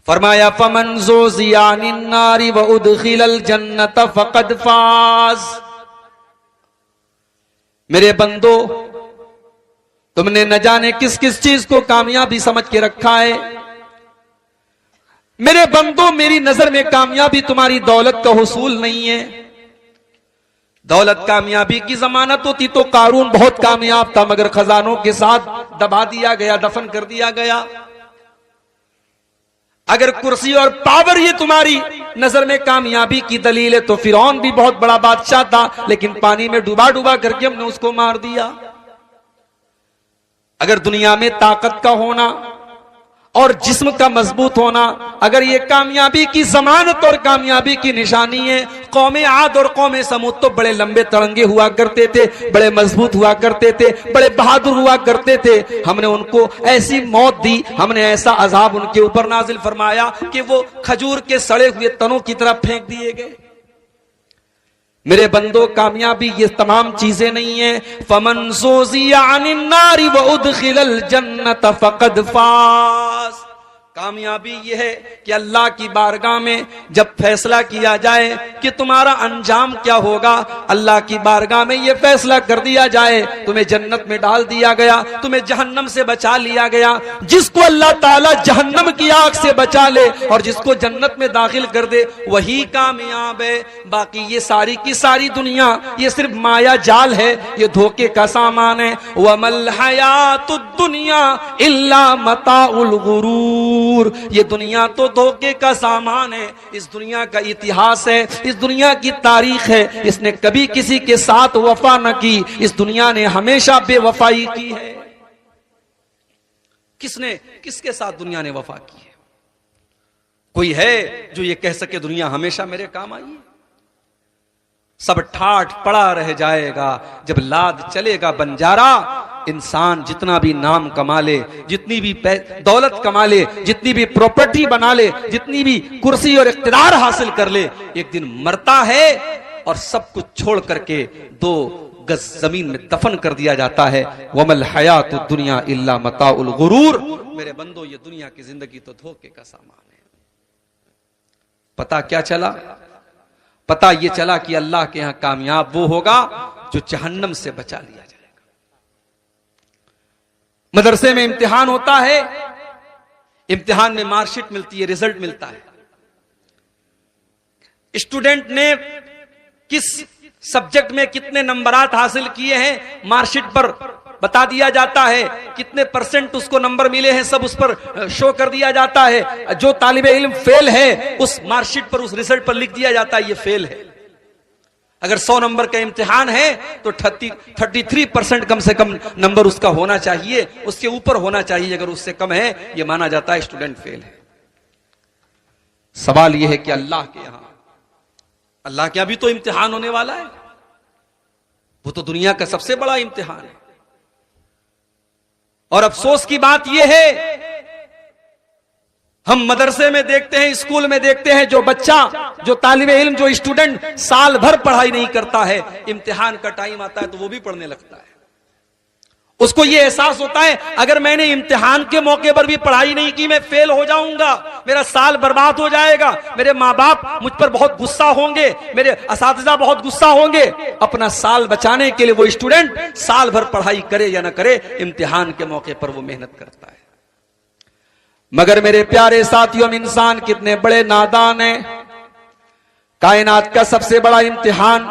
फरमाया फमन ज़ुज़िया अनिन नारी व उदखिलल जन्नत फ़क़द फ़ाज़। मेरे बंदो, तुमने न जाने किस किस चीज को कामयाबी समझ के रखा है। मेरे बंदो, मेरी नजर में कामयाबी तुम्हारी दौलत का हुसूल नहीं है। दौलत कामयाबी की जमानत होती तो कारून बहुत कामयाब था, मगर खजानों के साथ दबा दिया गया, दफन कर दिया गया। अगर कुर्सी और पावर ये तुम्हारी नजर में कामयाबी की दलील है तो फिरौन भी बहुत बड़ा बादशाह था, लेकिन पानी में डूबा डूबा करके हमने उसको मार दिया। अगर दुनिया में ताकत का होना और जिस्म का मजबूत होना अगर ये कामयाबी की जमानत और कामयाबी की निशानी है, कौमे आद और कौमे समूद तो बड़े लंबे तरंगे हुआ करते थे, बड़े मजबूत हुआ करते थे, बड़े बहादुर हुआ करते थे। हमने उनको ऐसी मौत दी, हमने ऐसा अजाब उनके ऊपर नाजिल फरमाया कि वो खजूर के सड़े हुए तनों की तरफ फेंक दिए गए। मेरे बंदो, कामयाबी ये तमाम चीजें नहीं है। फमन ज़ुज़िया अनिन नारी व उदखिलल जन्नत फ़क़द फ़ाज़। कामयाबी ये है कि अल्लाह की बारगाह में जब फैसला किया जाए कि तुम्हारा अंजाम क्या होगा, अल्लाह की बारगाह में ये फैसला कर दिया जाए तुम्हें जन्नत में डाल दिया गया, तुम्हें जहन्नम से बचा लिया गया। जिसको अल्लाह ताला जहन्नम की आग से बचा ले और जिसको जन्नत में दाखिल कर दे, वही कामयाब है। बाकी ये सारी की सारी दुनिया ये सिर्फ माया जाल है, ये धोखे का सामान है। वमल हयातुद दुनिया इल्ला मताउल गुरूर। ये दुनिया तो धोखे का सामान है। इस दुनिया का इतिहास है, इस दुनिया की तारीख है, इसने कभी किसी के साथ वफा न की। इस दुनिया ने हमेशा बेवफाई की है। किसने किसके साथ दुनिया ने वफा की है? कोई है जो ये कह सके दुनिया हमेशा मेरे काम आई है? सब ठाठ पड़ा रह जाएगा जब लाद चलेगा बंजारा। इंसान जितना भी नाम कमा ले, जितनी भी दौलत कमा ले, जितनी भी प्रॉपर्टी बना ले, जितनी भी कुर्सी और इख्तिदार हासिल कर ले, एक दिन मरता है और सब कुछ छोड़ करके 2 गज जमीन में दफन कर दिया जाता है। वमल हयातुद दुनिया इल्ला मताउल गुरूर। मेरे बंदो, ये दुनिया की जिंदगी तो धोखे का सामान है। पता क्या चला? पता ये चला कि अल्लाह के यहां कामयाब वो होगा जो जहन्नम से बचा लिया जाएगा। मदरसे में इम्तिहान होता है, इम्तिहान में मार्कशीट मिलती है, रिजल्ट मिलता है। स्टूडेंट ने किस सब्जेक्ट में कितने नंबरात हासिल किए हैं मार्कशीट पर बता दिया जाता है, कितने % उसको नंबर मिले हैं सब उस पर शो कर दिया जाता है। जो तालिबे इल्म फेल है उस मार्कशीट पर, उस रिजल्ट पर लिख दिया जाता है ये फेल है। अगर 100 नंबर का इम्तिहान है तो 33% कम से कम नंबर उसका होना चाहिए, उसके ऊपर होना चाहिए। अगर उससे कम है ये माना जाता है स्टूडेंट फेल है। सवाल यह है कि अल्लाह के यहां भी तो इम्तिहान होने वाला है। वो तो दुनिया का सबसे बड़ा इम्तिहान है। और अफसोस की बात यह है, हम मदरसे में देखते हैं, स्कूल में देखते हैं, जो बच्चा, जो तालिबे इल्म, जो स्टूडेंट साल भर पढ़ाई नहीं करता है, इम्तिहान का टाइम आता है तो वो भी पढ़ने लगता है। उसको ये एहसास होता है अगर मैंने इम्तिहान के मौके पर भी पढ़ाई नहीं की मैं फेल हो जाऊंगा, मेरा साल बर्बाद हो जाएगा, मेरे माँ बाप मुझ पर बहुत गुस्सा होंगे, मेरे असातिज़ा बहुत गुस्सा होंगे। अपना साल बचाने के लिए वो स्टूडेंट साल भर पढ़ाई करे या ना करे, इम्तिहान के मौके पर वो मेहनत करता है। मगर मेरे प्यारे साथियों, इंसान कितने बड़े नादान हैं। कायनात का सबसे बड़ा इम्तिहान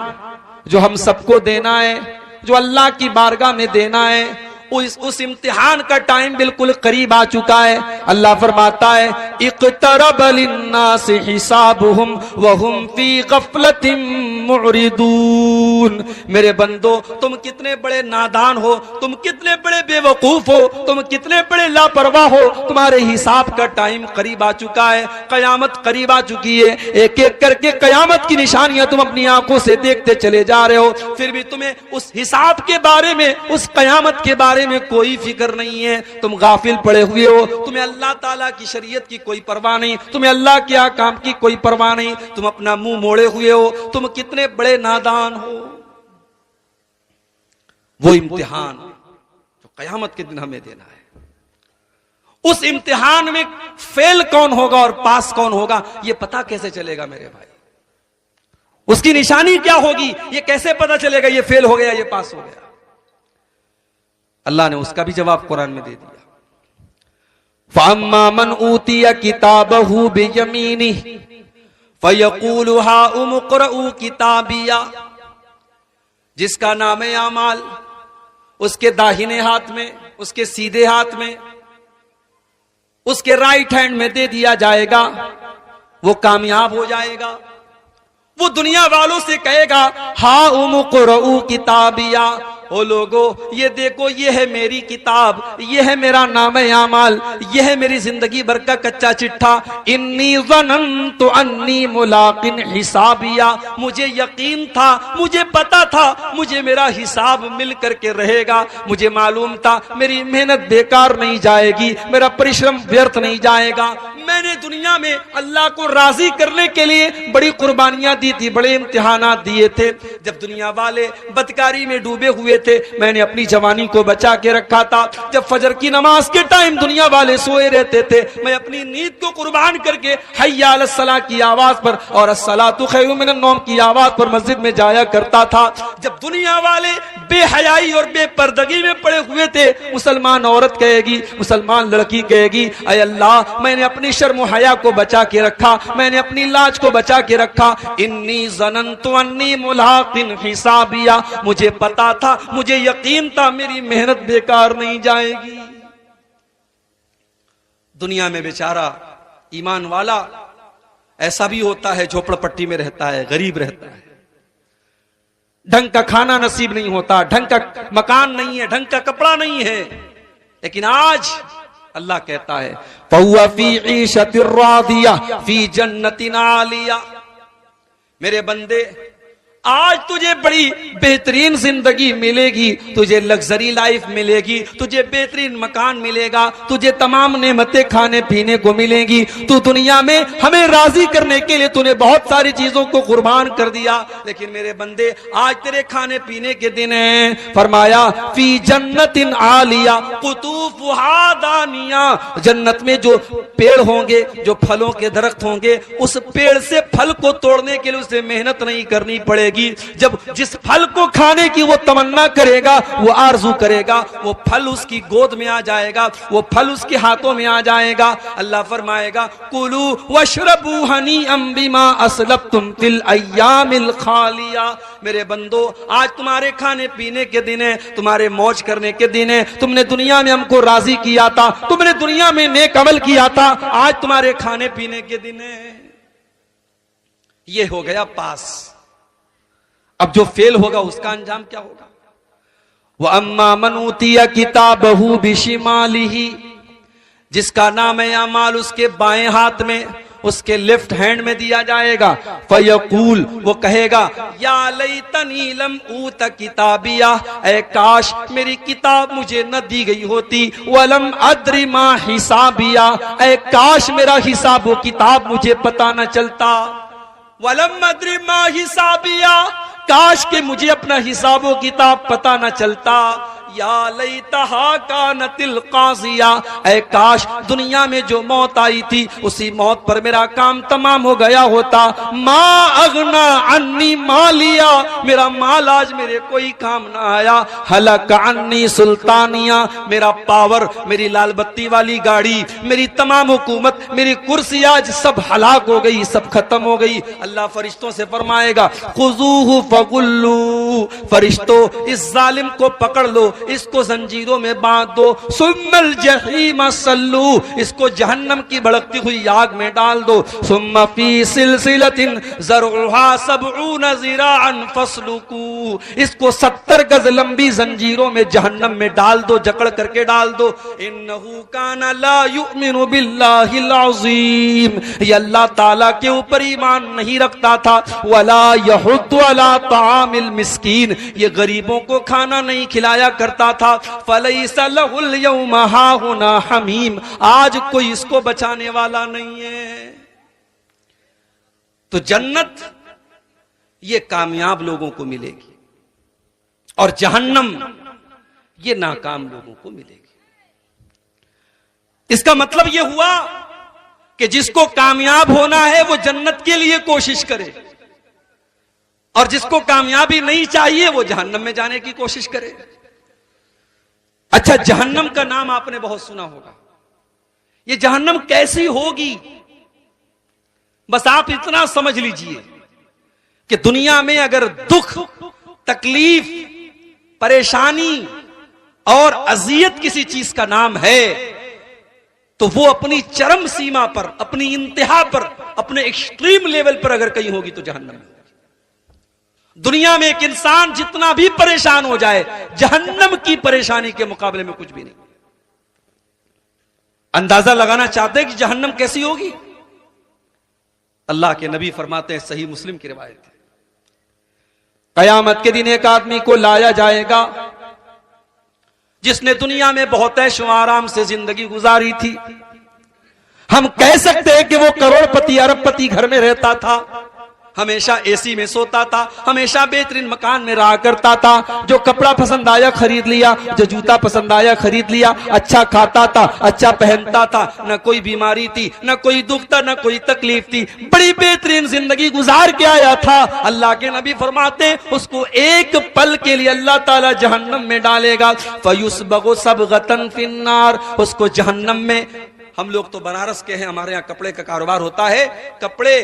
जो हम सबको देना है, जो अल्लाह की बारगाह में देना है, उस इम्तिहान का टाइम बिल्कुल करीब आ चुका है। अल्लाह फरमाता है इक़्तरब लिन्नासि हिसाबुहुम व हुम फी गफ़लतिन मुअरिदून। मेरे बंदो, तुम कितने बड़े नादान हो, तुम कितने बड़े बेवकूफ हो, तुम कितने बड़े लापरवाह हो। तुम्हारे हिसाब का टाइम करीब आ चुका है, कयामत करीब आ चुकी है। एक एक करके कयामत की निशानियां तुम अपनी आंखों से देखते चले जा रहे हो, फिर भी तुम्हें उस हिसाब के बारे में, उस कयामत के बारे में कोई फिक्र नहीं है। तुम गाफिल पड़े हुए हो, तुम्हें अल्लाह ताला की शरीयत की कोई परवाह नहीं, तुम्हें अल्लाह के अहकाम की कोई परवाह नहीं, तुम अपना मुंह मोड़े हुए हो। तुम कितने बड़े नादान हो। वो इम्तिहान जो कयामत के दिन हमें देना है, उस इम्तिहान में फेल कौन होगा और पास कौन होगा यह पता कैसे चलेगा मेरे भाई? उसकी निशानी क्या होगी यह कैसे पता चलेगा ये फेल हो गया ये पास हो गया? अल्लाह ने उसका भी जवाब कुरान में दे दिया। फअम्मा मन ऊतिया किताबहू बियमीनिही फयक़ूलु हाउम इक़्रऊ किताबिया, जिसका नाम है आमाल उसके दाहिने हाथ में, उसके सीधे हाथ में, उसके राइट हैंड में दे दिया जाएगा, वो कामयाब हो जाएगा। वो दुनिया वालों से कहेगा हाउम इक़्रऊ किताबिया, ओ लोगो ये देखो ये है मेरी किताब, ये है मेरा नाम आमाल, ये है मेरी जिंदगी भर का कच्चा चिट्ठा। इन्नी ज़नन्तु अन्नी मुलाकिन हिसाबिया, मुझे यकीन था, मुझे पता था मुझे मेरा हिसाब मिल करके रहेगा, मुझे मालूम था मेरी मेहनत बेकार नहीं जाएगी, मेरा परिश्रम व्यर्थ नहीं जाएगा। मैंने दुनिया में अल्लाह को राजी करने के लिए बड़ी कुर्बानियां दी थी, बड़े इम्तिहानात दिए थे। जब दुनिया वाले बदकारी में डूबे हुए थे मैंने अपनी जवानी को बचा के रखा था। जब फजर की नमाज के टाइम दुनिया वाले सोए रहते थे मैं अपनी नींद को कुर्बान करके हय्या अलस सलाह की आवाज पर और अस्सलातु खैरुम मिनन नौम की आवाज पर मस्जिद में जाया करता था। जब दुनिया वाले बेहयाई और बेपर्दगी में पड़े हुए थे मुसलमान औरत कहेगी, मुसलमान लड़की कहेगी, अय अल्लाह मैंने अपनी शर्म हया को बचा के रखा, मैंने अपनी लाज को बचा के रखा। इन्नी ज़नन्तु अन्नी मुलाकिन हिसाबिया, मुझे पता था, मुझे यकीन था मेरी मेहनत बेकार नहीं जाएगी। दुनिया में बेचारा ईमान वाला ऐसा भी होता है, झोपड़पट्टी में रहता है, गरीब रहता है, ढंग का खाना नसीब नहीं होता, ढंग का मकान नहीं है, ढंग का कपड़ा नहीं है, लेकिन आज अल्लाह कहता है फहुवा फी ईशतिर रादिया फी जन्नतिन आलिया, मेरे बंदे आज तुझे बड़ी बेहतरीन जिंदगी मिलेगी, तुझे लग्जरी लाइफ मिलेगी, तुझे बेहतरीन मकान मिलेगा, तुझे तमाम नेमतें खाने पीने को मिलेंगी। तू दुनिया में हमें राजी करने के लिए तूने बहुत सारी चीजों को कुर्बान कर दिया, लेकिन मेरे बंदे आज तेरे खाने पीने के दिन हैं। फरमाया फी जन्नतिन आलिया कुतूफुहा दानिया, जन्नत में जो पेड़ होंगे, जो फलों के दरख्त होंगे, उस पेड़ से फल को तोड़ने के लिए उसे मेहनत नहीं करनी पड़ेगी। जब जिस फल को खाने की वो तमन्ना करेगा, वो आरजू करेगा, वो फल उसकी गोद में आ जाएगा, वो फल उसके हाथों में आ जाएगा। अल्लाह फरमाएगा कुलू वशरबू हनीअम बिमा असलफ्तुम फिल अय्यामिल खालिया, मेरे बंदो आज तुम्हारे खाने पीने के दिन है, तुम्हारे मौज करने के दिन है, तुमने दुनिया में हमको राजी किया था, तुमने दुनिया में नेक अमल किया था, आज तुम्हारे खाने पीने के दिन है। ये हो गया पास। अब जो फेल होगा उसका अंजाम क्या होगा? वह अम्मा मन ऊतिया किताबहू बिशिमालिही, जिसका नाम है अमाल उसके बाएं हाथ में, उसके लेफ्ट हैंड में दिया जाएगा। फयकूल, वो कहेगा या लैतनी लम ऊत किताबिया, ऐ काश मेरी किताब मुझे न दी गई होती। वलम अद्री मा हिसाबिया, ऐ काश मेरा हिसाब व किताब मुझे पता न चलता। वलम अद्री मा हिसाबिया, काश के मुझे अपना हिसाबो किताब पता न चलता। या लैतहा कानतिल काज़िया, ऐ काश दुनिया में जो मौत आई थी उसी मौत पर मेरा काम तमाम हो गया होता। मा अगना अन्नी मालिया, मेरा माल आज मेरे कोई काम ना आया। हलक अन्नी सुल्तानिया, मेरा पावर, मेरी लाल बत्ती वाली गाड़ी, मेरी तमाम हुकूमत, मेरी कुर्सी आज सब हलाक हो गई, सब खत्म हो गई। अल्लाह फरिश्तों से फरमाएगा खुजूहु फगुल्लू, फरिश्तों इस जालिम को पकड़ लो, इसको जंजीरों में बांध दो। सुम्मल जहीम सल्लू, इसको जहन्नम की भड़कती हुई आग में डाल दो। सुम्मा फी सिलसिलतिन ज़रउहा सबऊन ज़िराअन फस्लुकू, इसको 70 गज लंबी जंजीरों में जहन्नम में डाल दो, जकड़ करके डाल दो। इन्नहु काना ला युमिनु बिल्लाहिल अज़ीम, ये अल्लाह ताला के ऊपर ईमान नहीं रखता था। वला यहुद्दु अला तामिल मिस्कीन, ये गरीबों को खाना नहीं खिलाया करता था। फलैसा लहुल यौमा हाहुना हमीम, आज कोई इसको बचाने वाला नहीं है। तो जन्नत ये कामयाब लोगों को मिलेगी और जहन्नम ये नाकाम लोगों को मिलेगी। इसका मतलब यह हुआ कि जिसको कामयाब होना है वो जन्नत के लिए कोशिश करे, और जिसको कामयाबी नहीं चाहिए वो जहन्नम में जाने की कोशिश करे। अच्छा, जहन्नम का नाम आपने बहुत सुना होगा। ये जहन्नम कैसी होगी? बस आप इतना समझ लीजिए कि दुनिया में अगर दुख, तकलीफ, परेशानी और अजियत किसी चीज का नाम है तो वो अपनी चरम सीमा पर, अपनी इंतहा पर, अपने एक्सट्रीम लेवल पर अगर कहीं होगी तो जहन्नम में। दुनिया में एक इंसान जितना भी परेशान हो जाए, जहन्नम की परेशानी के मुकाबले में कुछ भी नहीं। अंदाजा लगाना चाहते हैं कि जहन्नम कैसी होगी? अल्लाह के नबी फरमाते हैं, सही मुस्लिम की रिवायत है, कयामत के दिन एक आदमी को लाया जाएगा जिसने दुनिया में बहुत ऐशो आराम से जिंदगी गुजारी थी। हम कह सकते हैं कि वो करोड़पति, अरबपति घर में रहता था, हमेशा एसी में सोता था, हमेशा बेहतरीन मकान में रहा करता था, जो कपड़ा पसंद आया खरीद लिया, जो जूता पसंद आया खरीद लिया, अच्छा खाता था, अच्छा पहनता था, न कोई बीमारी थी, न कोई दुख था, न कोई तकलीफ थी, बड़ी बेहतरीन जिंदगी गुजार के आया था। अल्लाह के नबी फरमाते उसको एक पल के लिए अल्लाह ताला जहन्नम में डालेगा, फयुस्बगु सबगतन फिन्नार, उसको जहन्नम में, हम लोग तो बनारस के हैं, हमारे यहाँ कपड़े का कारोबार होता है, कपड़े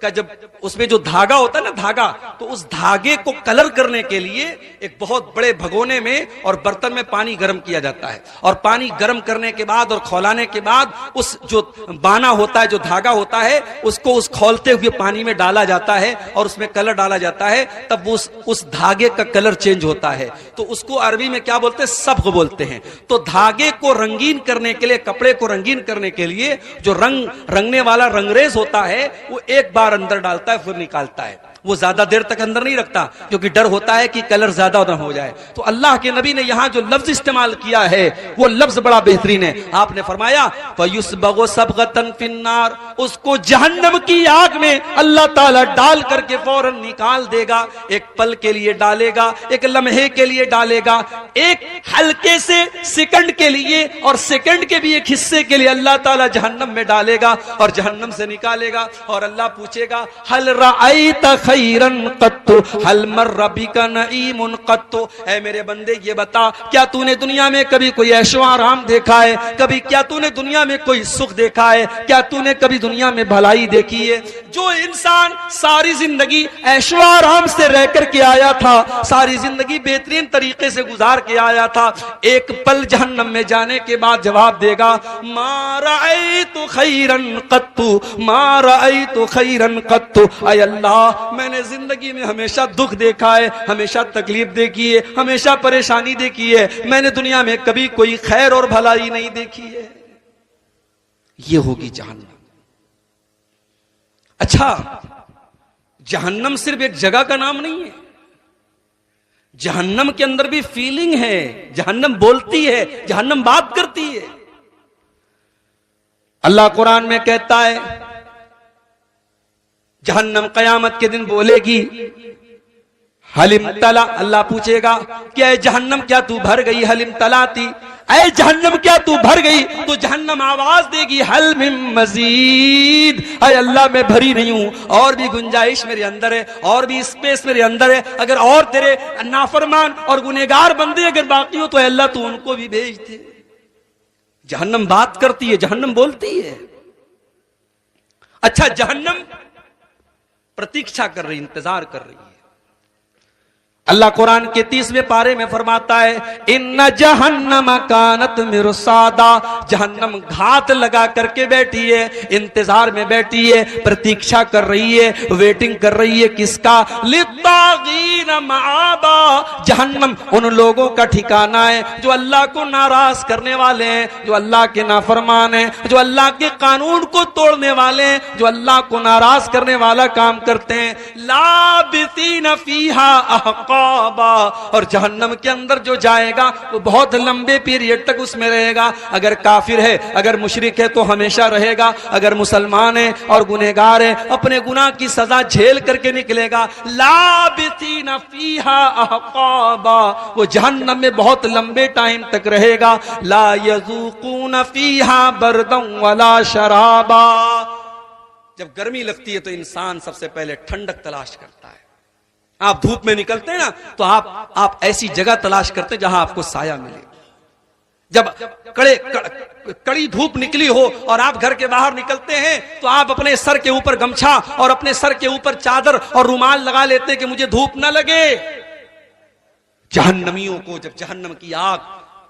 का जब उसमें जो धागा होता है ना, धागा, तो उस धागे को कलर करने के लिए एक बहुत बड़े भगोने में और बर्तन में पानी गर्म किया जाता है, और पानी गर्म करने के बाद और खौलाने के बाद उस जो बाना होता है, जो धागा होता है, उसको उस खौलते हुए पानी में डाला जाता है और उसमें कलर डाला जाता है, तब वो उस धागे का कलर चेंज होता है। तो उसको अरबी में क्या बोलते हैं? सब्ग बोलते हैं। तो धागे को रंगीन करने के लिए, कपड़े को रंगीन करने के लिए जो रंगने वाला रंगरेज होता है वो एक बार अंदर डालता है फिर निकालता है, वो ज्यादा देर तक अंदर नहीं रखता, क्योंकि डर होता है कि कलर ज्यादा न हो जाए। तो अल्लाह के नबी ने यहां जो लफ्ज इस्तेमाल किया है वो लफ्ज बड़ा बेहतरीन है। आपने फरमाया फयुस्बगु सबगतन फिन्नार, उसको जहन्नम की आग में अल्लाह ताला डाल करके फौरन निकाल देगा। एक पल के लिए डालेगा, एक लम्हे के लिए डालेगा, एक हल्के से सेकंड के लिए और सेकंड के भी एक हिस्से के लिए अल्लाह ताला जहन्नम में डालेगा और जहन्नम से निकालेगा। और अल्लाह पूछेगा, हल रअयत खैरन कत्तु हल मर्र बिका नईमुन कत्तु, ऐ मेरे बंदे ये बता, क्या तूने दुनिया में कभी कोई ऐशो आराम देखा है? कभी क्या तूने दुनिया में कोई सुख देखा है? क्या तूने कभी दुनिया में भलाई देखी है? जो इंसान सारी जिंदगी ऐशो आराम से रह करके आया था, सारी जिंदगी बेहतरीन तरीके से गुजार के आया था, एक पल जहन्नम में जाने के बाद जवाब देगा, मा रअयतु खैरन कत्तु, मा रअयतु खैरन कत्तु, ऐ अल्लाह मैंने जिंदगी में हमेशा दुख देखा है, हमेशा तकलीफ देखी है, हमेशा परेशानी देखी है, मैंने दुनिया में कभी कोई खैर और भलाई नहीं देखी है। ये होगी जहन्नम। अच्छा, जहन्नम सिर्फ एक जगह का नाम नहीं है, जहन्नम के अंदर भी फीलिंग है, जहन्नम बोलती है, जहन्नम बात करती है। अल्लाह कुरान में कहता है जहन्नम कयामत के दिन बोलेगी, हलिम तला, अल्लाह पूछेगा क्या जहन्नम क्या तू भर गई? हलिम तलाती, ऐ जहन्नम क्या तू भर गई? तो जहन्नम आवाज देगी, हल मिन मजीद, ऐ अल्लाह मैं भरी नहीं हूं, और भी गुंजाइश मेरे अंदर है, और भी स्पेस मेरे अंदर है, अगर और तेरे नाफरमान और गुनहगार बंदे अगर बाकी हो तो अल्लाह तू उनको भी भेज दे। जहन्नम बात करती है, जहन्नम बोलती है। अच्छा, जहन्नम प्रतीक्षा कर रही, इंतजार कर रही है। अल्लाह कुरान के 30वें पारे में फरमाता है, इन्ना जहन्नम कानत मिरसादा, जहन्नम घात लगा करके बैठी है, इंतजार में बैठी है, प्रतीक्षा कर रही है, वेटिंग कर रही है। किसका? लित्तागीन माबा, जहन्नम उन लोगों का ठिकाना है जो अल्लाह को नाराज करने वाले हैं, जो अल्लाह के नाफरमान हैं, जो अल्लाह के कानून को तोड़ने वाले हैं, जो अल्लाह को नाराज करने वाला काम करते हैं। लाबिसीन फीहा अहक़ा, अहकाबा, और जहन्नम के अंदर जो जाएगा वो बहुत लंबे पीरियड तक उसमें रहेगा। अगर काफिर है, अगर मुशरिक है तो हमेशा रहेगा, अगर मुसलमान है और गुनहगार है अपने गुनाह की सजा झेल करके निकलेगा। लाबिसीना फीहा अहकाबा, वो जहन्नम में बहुत लंबे टाइम तक रहेगा। ला यज़ूक़ून फीहा बरदन वला शराबा, जब गर्मी लगती है तो इंसान सबसे पहले ठंडक तलाश करता है। आप धूप में निकलते हैं ना, तो आप ऐसी जगह तलाश करते हैं जहां आपको साया मिले। जब कड़ी धूप निकली हो और आप घर के बाहर निकलते हैं तो आप अपने सर के ऊपर गमछा और अपने सर के ऊपर चादर और रुमाल लगा लेते हैं कि मुझे धूप ना लगे। जहन्नमियों को जब जहन्नम की आग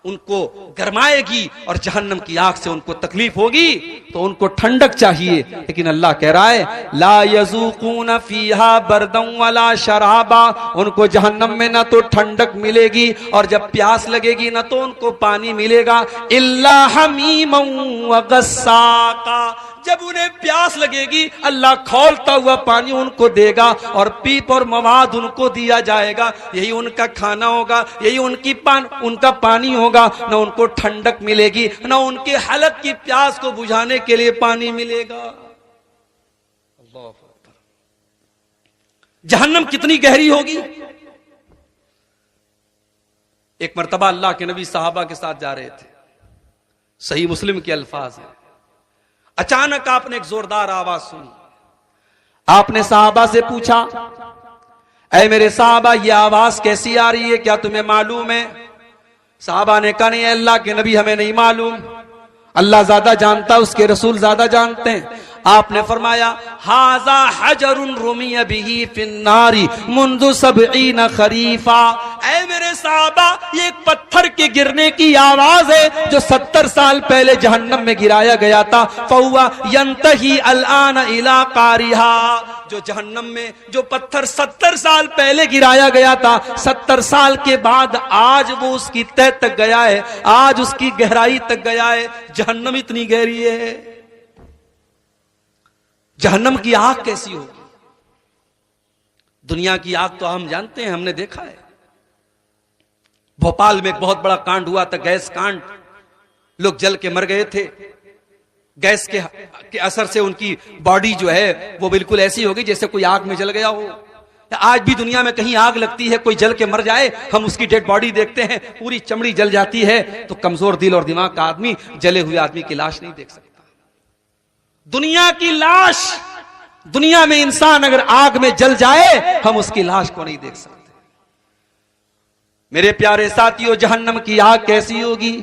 उनको गरमाएगी और जहन्नम की आग से उनको तकलीफ होगी तो उनको ठंडक चाहिए, लेकिन अल्लाह कह रहा है ला यज़ूक़ून फीहा बरदन वला शराबा, उनको जहन्नम में ना तो ठंडक मिलेगी और जब प्यास लगेगी ना तो उनको पानी मिलेगा। इल्ला हमीमन व गस्साका, जब उन्हें प्यास लगेगी अल्लाह खौलता हुआ पानी उनको देगा और पीप और मवाद उनको दिया जाएगा। यही उनका खाना होगा, यही उनका पानी होगा। न उनको ठंडक मिलेगी, न उनके हलक की प्यास को बुझाने के लिए पानी मिलेगा। अल्लाह अकबर। जहन्नम कितनी गहरी होगी। एक मर्तबा अल्लाह के नबी साहबा के साथ जा रहे थे, सही मुस्लिम के अल्फाज हैं। अचानक आपने एक जोरदार आवाज सुनी। आपने साहबा से पूछा, ऐ मेरे साहबा ये आवाज कैसी आ रही है, क्या तुम्हें मालूम है? साहबा ने कहा नहीं अल्लाह के नबी हमें नहीं मालूम, अल्लाह ज्यादा जानता, उसके रसूल ज्यादा जानते हैं। आपने फरमाया हाजा हजरुन रुमिया बिही फिन्नारी मुंदु सबईन खरीफा, ऐ मेरे साहबा ये एक पत्थर के गिरने की आवाज है जो 70 साल पहले जहन्नम में गिराया गया था। फहुआ यंतही अलआन इला कारिहा, जो जहन्नम में जो पत्थर 70 साल पहले गिराया गया था, 70 साल के बाद आज वो उसकी तह तक गया है, आज उसकी गहराई तक गया है। जहन्नम इतनी गहरी है। जहन्नम की आग कैसी होगी? दुनिया की आग तो हम जानते हैं, हमने देखा है। भोपाल में एक बहुत बड़ा कांड हुआ था, गैस कांड। लोग जल के मर गए थे। गैस के असर से उनकी बॉडी जो है वो बिल्कुल ऐसी होगी जैसे कोई आग में जल गया हो। आज भी दुनिया में कहीं आग लगती है, कोई जल के मर जाए, हम उसकी डेड बॉडी देखते हैं, पूरी चमड़ी जल जाती है, तो कमजोर दिल और दिमाग का आदमी जले हुए आदमी की लाश नहीं देख सकता। दुनिया की लाश, दुनिया में इंसान अगर आग में जल जाए हम उसकी लाश को नहीं देख सकते। मेरे प्यारे साथियों, जहन्नम की आग कैसी होगी?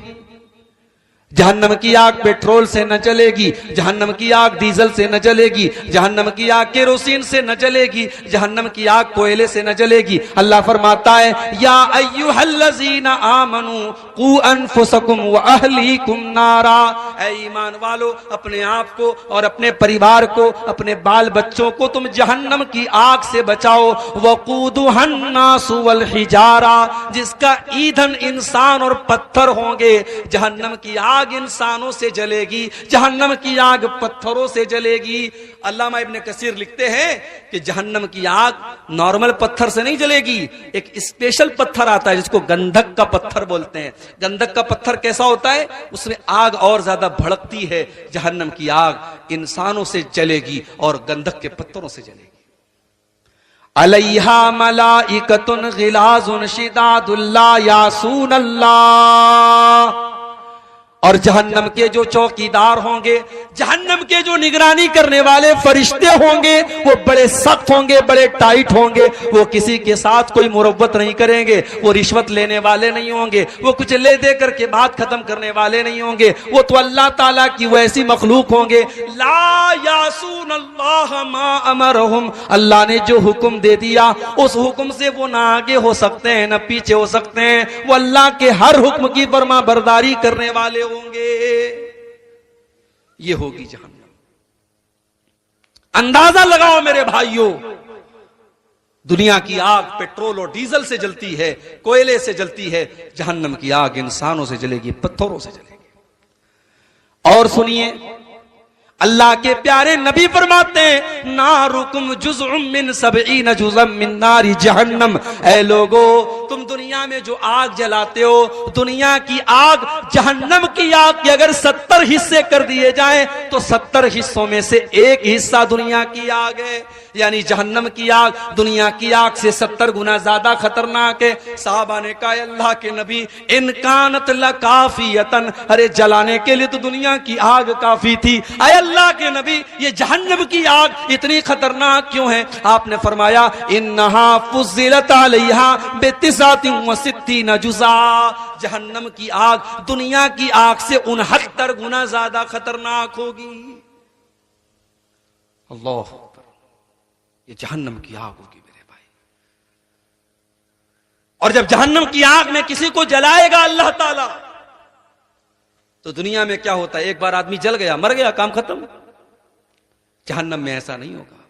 जहन्नम की आग पेट्रोल से न जलेगी, जहन्नम की आग डीजल से न जलेगी, जहन्नम की आग केरोसिन से न जलेगी, जहन्नम की आग कोयले से न जलेगी। अल्लाह फरमाता है या अय्युहल्लज़ीना आमनू कू अनफुसकुम व अहलीकुम नारा, ऐ ईमान वालो अपने आप को और अपने परिवार को, अपने बाल बच्चों को तुम जहन्नम की आग से बचाओ। वक़ूदुहन्नासु वल हिजारा, जिसका ईंधन इंसान और पत्थर होंगे। जहन्नम की आग इंसानों से जलेगी, जहन्नम की आग पत्थरों से जलेगी। अल्लामा इब्ने कसीर लिखते हैं कि जहन्नम की आग नॉर्मल पत्थर से नहीं जलेगी, एक स्पेशल पत्थर आता है जिसको गंधक का पत्थर बोलते हैं। गंधक का पत्थर कैसा होता है? उसमें आग और ज्यादा भड़कती है। जहन्नम की आग इंसानों से जलेगी और गंधक के पत्थरों से जलेगी। अलैहा मलाइकतुन गिलाजुन शिदादुल ला यासून अल्लाह, और जहन्नम के जो चौकीदार होंगे, जहन्नम के जो निगरानी करने वाले फरिश्ते होंगे, वो बड़े सख्त होंगे, बड़े टाइट होंगे। वो किसी के साथ कोई मुरव्वत नहीं करेंगे, वो रिश्वत लेने वाले नहीं होंगे, वो कुछ ले दे करके बात खत्म करने वाले नहीं होंगे। वो तो अल्लाह ताला की वैसी मखलूक होंगे। ला यासून अल्लाह मा अमरहुम, अल्लाह ने जो हुक्म दे दिया उस हुक्म से वो ना आगे हो सकते हैं ना पीछे हो सकते हैं। वो अल्लाह के हर हुक्म की फरमा बरदारी करने वाले होंगे। ये होगी जहन्नम। अंदाजा लगाओ मेरे भाइयों, दुनिया की आग पेट्रोल और डीजल से जलती है, कोयले से जलती है। जहन्नम की आग इंसानों से जलेगी, पत्थरों से जलेगी। और सुनिए, अल्लाह के प्यारे नबी फरमाते हैं नारुकुम जुज़उम मिन सबईन जुज़म मिन नारी जहन्नम। ऐ लोगो, तुम दुनिया में जो आग जलाते हो, दुनिया की आग जहन्नम की आग के अगर 70 हिस्से कर दिए जाएं तो 70 हिस्सों में से एक हिस्सा दुनिया की आग है। यानी जहन्नम की आग दुनिया की आग से 70 गुना ज्यादा खतरनाक है। साहबा ने कहा अल्लाह के नबी इन कानत लकाफियतन, अरे जलाने के लिए तो दुनिया की आग काफी थी। अल्लाह के नबी ये जहन्नम की आग इतनी खतरनाक क्यों है? आपने फरमाया इन्नहा फुज़िलत अलैहा बितिसातिन व सित्तीन जुज़ा। जहन्नम की आग दुनिया की आग से 69 गुना ज्यादा खतरनाक होगी। अल्लाह, ये जहन्नम की आग होगी मेरे भाई। और जब जहन्नम की आग में किसी को जलाएगा अल्लाह ताला, तो दुनिया में क्या होता है, एक बार आदमी जल गया मर गया काम खत्म। जहन्नम में ऐसा नहीं होगा।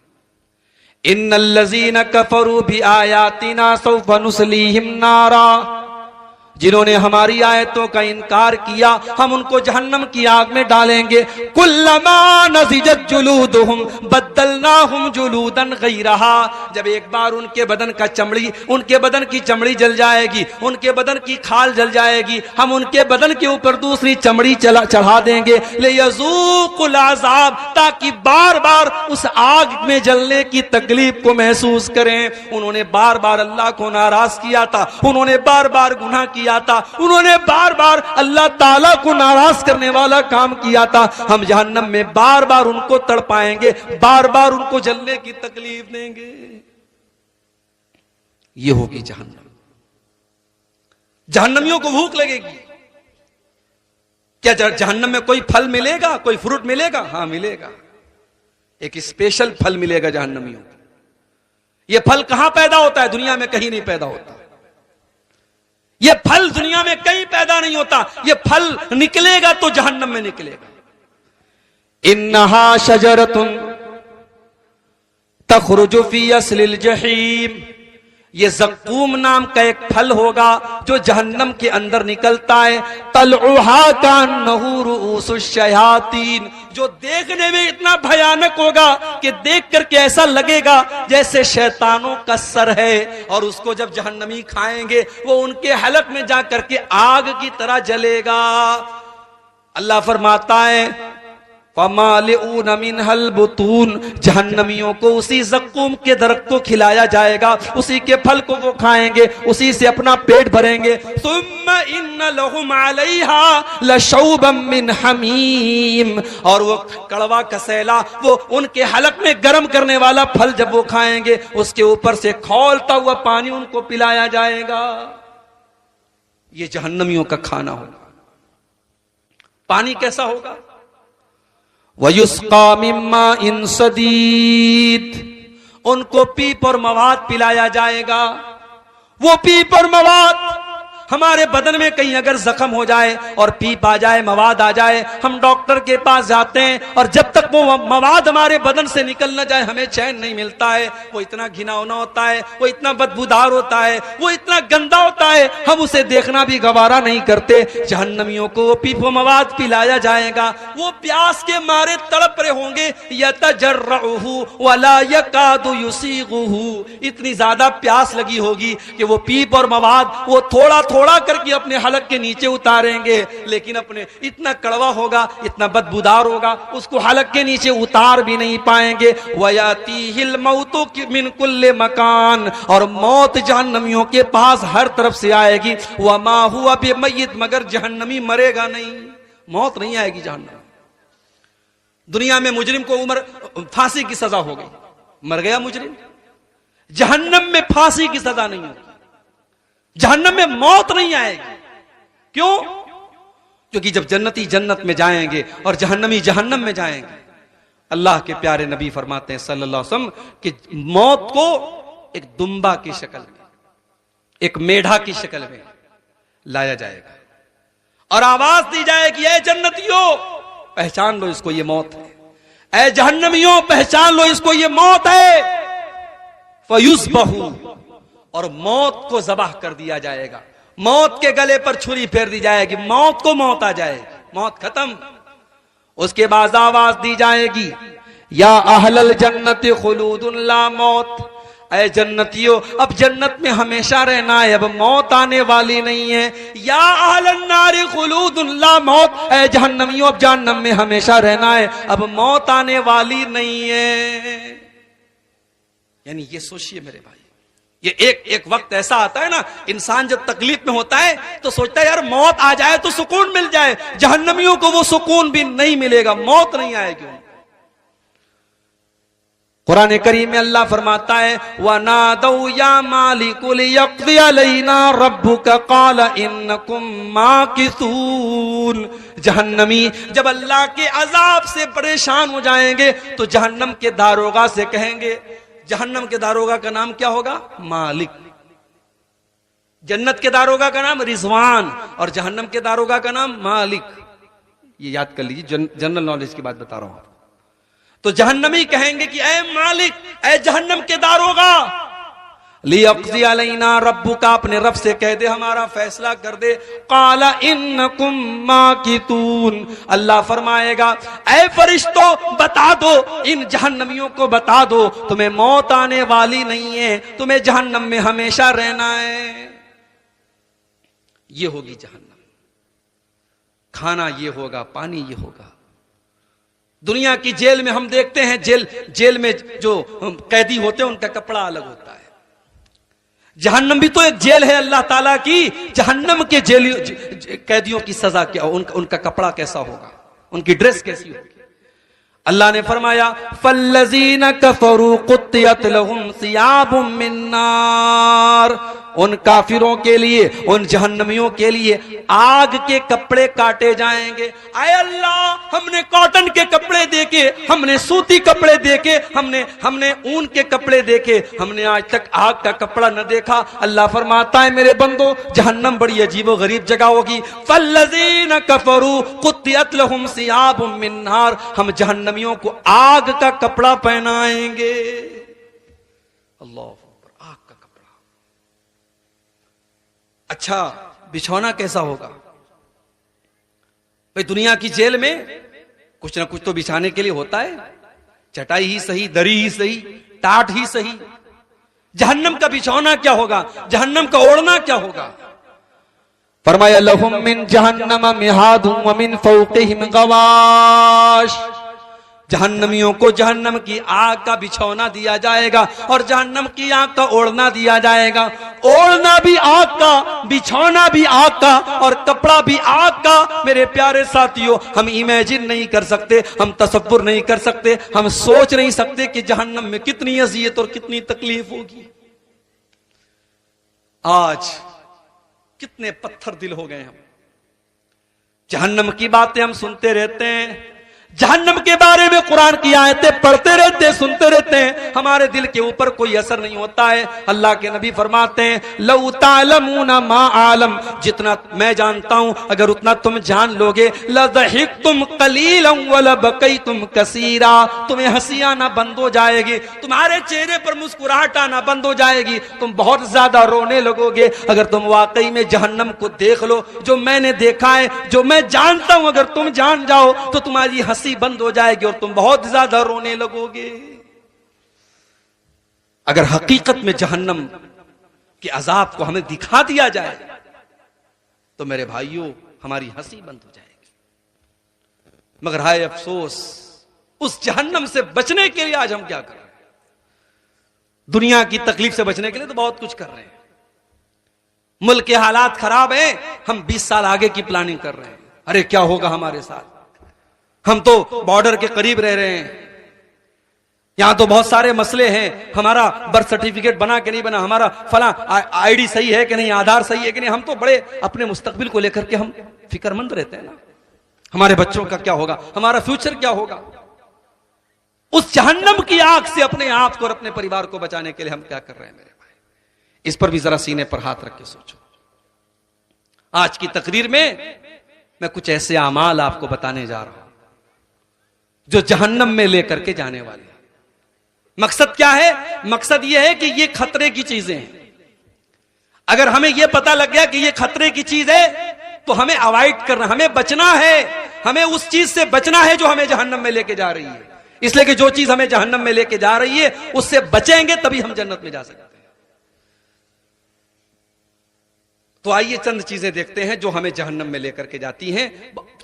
इन्नल्लज़ीना कफरू भी आयातिना सौफ़ नुस्लीहिम नारा, जिन्होंने हमारी आयतों का इनकार किया हम उनको जहन्नम की आग में डालेंगे। कुल्लमा नज़िजत जुलूदुहुम बद्दलनाहुम जुलूदन गैरहा, जब एक बार उनके बदन की चमड़ी जल जाएगी, उनके बदन की खाल जल जाएगी, हम उनके बदन के ऊपर दूसरी चमड़ी चढ़ा देंगे। लियज़ूक़ुल अज़ाब, ताकि बार बार उस आग में जलने की तकलीफ को महसूस करें। उन्होंने बार बार अल्लाह को नाराज किया था, उन्होंने बार बार गुनाह किया था, उन्होंने बार बार अल्लाह ताला को नाराज करने वाला काम किया था। हम जहन्नम में बार बार उनको तड़पाएंगे, बार बार उनको जलने की तकलीफ देंगे। ये होगी जहन्नम। जहन्नमियों को भूख लगेगी। क्या जहन्नम में कोई फल मिलेगा, कोई फ्रूट मिलेगा? हां मिलेगा। एक स्पेशल फल मिलेगा जहन्नमियों को। यह फल कहां पैदा होता है? दुनिया में कहीं नहीं पैदा होता। यह फल दुनिया में कहीं पैदा नहीं होता। यह फल निकलेगा तो जहन्नम में निकलेगा। इन्नहा शजरतुन तखरुजु फी अस्लिल जहीम, ये ज़क्कूम नाम का एक फल होगा जो जहन्नम के अंदर निकलता है। तलउहा कान्नहु रुऊसुश शयातीन, जो देखने में इतना भयानक होगा कि देख करके ऐसा लगेगा जैसे शैतानों का सर है। और उसको जब जहन्नमी खाएंगे वो उनके हलक में जा करके आग की तरह जलेगा। अल्लाह फरमाता है फमालिऊन मिनहल बुतून, जहन्नमियों को उसी ज़क्कूम के दरख्त को खिलाया जाएगा, उसी के फल को वो खाएंगे, उसी से अपना पेट भरेंगे। सुम्मा इन्न लहुम अलैहा लशौबम मिन हमीम, और वो कड़वा कसैला वो उनके हलक में गर्म करने वाला फल जब वो खाएंगे उसके ऊपर से खौलता हुआ पानी उनको पिलाया जाएगा। ये जहन्नमियों का खाना होगा। पानी कैसा होगा? वयुस्का मिम्मा इन सदीद, उनको पीप और मवाद पिलाया जाएगा। वो पीप और मवाद हमारे बदन में कहीं अगर जख्म हो जाए और पीप आ जाए, मवाद आ जाए, हम डॉक्टर के पास जाते हैं और जब तक वो मवाद हमारे बदन से निकल न जाए हमें चैन नहीं मिलता है। वो इतना घिनौना होता है, वो इतना बदबूदार होता है, वो इतना गंदा होता है, हम उसे देखना भी गवारा नहीं करते। जहन्नमियों को वो पीप व मवाद पिलाया जाएगा। वो प्यास के मारे तड़प रहे होंगे। यतजर्रुहु वला यकादु युसीगुहु, इतनी ज्यादा प्यास लगी होगी कि वो पीप और मवाद वो थोड़ा थोड़ा करके अपने हलक के नीचे उतारेंगे, लेकिन अपने इतना कड़वा होगा, इतना बदबूदार होगा, उसको हलक के नीचे उतार भी नहीं पाएंगे। वयातीहिल मौतु मिन कुल्ले मकान, और मौत जहन्नमियों के पास हर तरफ से आएगी। वमा हुआ बिमय्यित, मगर जहन्नमी मरेगा नहीं, मौत नहीं आएगी जहन्नम। दुनिया में मुजरिम को उम्र फांसी की सजा हो गई, मर गया मुजरिम। जहन्नम में फांसी की सजा नहीं होगी, जहन्नम में मौत नहीं आएगी। क्यों? क्योंकि जब जन्नती जन्नत में जाएंगे और जहन्नमी जहन्नम में जाएंगे, अल्लाह के प्यारे नबी फरमाते हैं सल्लल्लाहु अलैहि वसल्लम कि मौत को एक दुम्बा की शक्ल में, एक मेढा की शक्ल में लाया जाएगा और आवाज दी जाएगी, ऐ जन्नतियों पहचान लो इसको, ये मौत है। ऐ जहन्नमियों पहचान लो इसको, ये मौत है। फयुज़बहु, और मौत को ज़बाह कर दिया जाएगा। मौत के गले पर छुरी फेर दी जाएगी, मौत को मौत आ जाएगी, मौत खत्म। उसके बाद आवाज दी जाएगी, या अहलल जन्नत खुलूदुन ला मौत, ऐ जन्नतियों अब जन्नत में हमेशा रहना है, अब मौत आने वाली नहीं है। या अहलन नार खुलूदुन ला मौत, ऐ जहन्नमियों अब जहन्नम में हमेशा रहना है, अब मौत आने वाली नहीं है। यानी ये सोचिए मेरे भाई, ये एक वक्त ऐसा आता है ना, इंसान जब तकलीफ में होता है तो सोचता है यार मौत आ जाए तो सुकून मिल जाए। जहन्नमियों को वो सुकून भी नहीं मिलेगा, मौत नहीं आएगी। कुरान करीम में अल्लाह फरमाता है, वनादौ या मालिकुल यक़्दी अलैना रब्बुका क़ाल इन्नकुम माकिसून। जहन्नमी जब अल्लाह के अजाब से परेशान हो जाएंगे तो जहन्नम के दारोगा से कहेंगे, जहन्नम के दारोगा का नाम क्या होगा? मालिक। जन्नत के दारोगा का नाम रिजवान और जहन्नम के दारोगा का नाम मालिक। ये याद कर लीजिए, जनरल नॉलेज की बात बता रहा हूं। तो जहन्नमी कहेंगे कि ऐ मालिक, ऐ जहन्नम के दारोगा, लियक़्ज़ी अलैना रब्बुका, अपने रब से कह दे हमारा फैसला कर दे। क़ाला इन्नकुम माकितून, अल्लाह फरमाएगा ऐ फरिश्तों बता दो, इन जहन्नमियों को बता दो तुम्हें मौत आने वाली नहीं है, तुम्हें जहन्नम में हमेशा रहना है। ये होगी जहन्नम, खाना ये होगा, पानी ये होगा। दुनिया की जेल में हम देखते हैं, जेल में जो कैदी होते हैं उनका कपड़ा अलग होता है। जहन्नम भी तो एक जेल है अल्लाह ताला की। जहन्नम के कैदियों की सजा क्या, उनका कपड़ा कैसा होगा, उनकी ड्रेस कैसी होगी? अल्लाह ने फरमाया फल्लज़ीना कफरू कुत्तियत लहुम सियाबुम मिन नार, उन काफिरों के लिए, उन जहन्नमियों के लिए आग के कपड़े काटे जाएंगे। आए अल्लाह, हमने कॉटन के कपड़े देखे, हमने सूती कपड़े देखे, हमने ऊन के कपड़े देखे, हमने आज तक आग का कपड़ा न देखा। अल्लाह फरमाता है मेरे बंदो, जहन्नम बड़ी अजीबो गरीब जगह होगी। फल्लज़ीना कफरू कुत्तियत लहुम सियाबुम मिन नार, हम जहन्नमियों को आग का कपड़ा पहनाएंगे। अल्लाह, आग का कपड़ा। अच्छा, बिछौना कैसा होगा? भाई दुनिया की जेल में कुछ ना कुछ तो बिछाने के लिए होता है, चटाई ही सही, दरी ही सही, टाट ही सही। जहन्नम का बिछौना क्या होगा, जहन्नम का ओढ़ना क्या होगा? फरमाया लहुम मिन जहन्नम मिहादुम व मिन फौक़िहिम गवाश, जहन्नमियों को जहन्नम की आग का बिछौना दिया जाएगा और जहन्नम की आग का ओढ़ना दिया जाएगा। ओढ़ना भी आग का, बिछौना भी आग का और कपड़ा भी आग का। मेरे प्यारे साथियों, हम इमेजिन नहीं कर सकते, हम तसव्वुर नहीं कर सकते, हम सोच नहीं सकते कि जहन्नम में कितनी अज़ियत और कितनी तकलीफ होगी। आज कितने पत्थर दिल हो गए हम, जहन्नम की बातें हम सुनते रहते हैं, जहन्नम के बारे में कुरान की आयतें पढ़ते रहते हैं, सुनते रहते हैं, हमारे दिल के ऊपर कोई असर नहीं होता है। अल्लाह के नबी फरमाते हैं लौ तालमूना मा आलम, जितना मैं जानता हूं अगर उतना तुम जान लोगे, लज़हिक्तुम कलीलन व लबकैतुम कसीरा, तुम्हें हंसी आना बंद हो जाएगी, तुम्हारे चेहरे पर मुस्कुराहट आना बंद हो जाएगी, तुम बहुत ज्यादा रोने लगोगे। अगर तुम वाकई में जहन्नम को देख लो, जो मैंने देखा है, जो मैं जानता हूं, अगर तुम जान जाओ तो तुम्हारी हंसी बंद हो जाएगी और तुम बहुत ज्यादा रोने लगोगे। अगर हकीकत में जहन्नम के अजाब को हमें दिखा दिया जाए तो मेरे भाइयों हमारी हंसी बंद हो जाएगी। मगर हाय अफसोस, उस जहन्नम से बचने के लिए आज हम क्या कर रहे हैं? दुनिया की तकलीफ से बचने के लिए तो बहुत कुछ कर रहे हैं, मुल्क के हालात खराब हैं, हम 20 साल आगे की प्लानिंग कर रहे हैं। अरे क्या होगा हमारे साथ, हम तो बॉर्डर के करीब रह रहे हैं, यहां तो बहुत सारे मसले हैं, हमारा बर्थ सर्टिफिकेट बना कि नहीं बना, हमारा फला आईडी सही है कि नहीं, आधार सही है कि नहीं। हम तो बड़े अपने मुस्तकबिल को लेकर के हम फिक्रमंद रहते हैं ना, हमारे बच्चों का क्या होगा, हमारा फ्यूचर क्या होगा। उस जहन्नम की आग से अपने आप को और अपने परिवार को बचाने के लिए हम क्या कर रहे हैं मेरे भाई? इस पर भी जरा सीने पर हाथ रख के सोचो। आज की तकरीर में मैं कुछ ऐसे अमाल आपको बताने जा रहा हूं जो जहन्नम में लेकर के जाने वाले हैं। मकसद क्या है? मकसद यह है कि ये खतरे की चीजें हैं। अगर हमें यह पता लग गया कि ये खतरे की चीज है तो हमें अवॉइड करना, हमें बचना है। हमें उस चीज से बचना है जो हमें जहन्नम में लेके जा रही है। इसलिए कि जो चीज हमें जहन्नम में लेके जा रही है उससे बचेंगे तभी हम जन्नत में जा सकते हैं। तो आइए चंद चीजें देखते हैं जो हमें जहन्नम में लेकर के जाती हैं।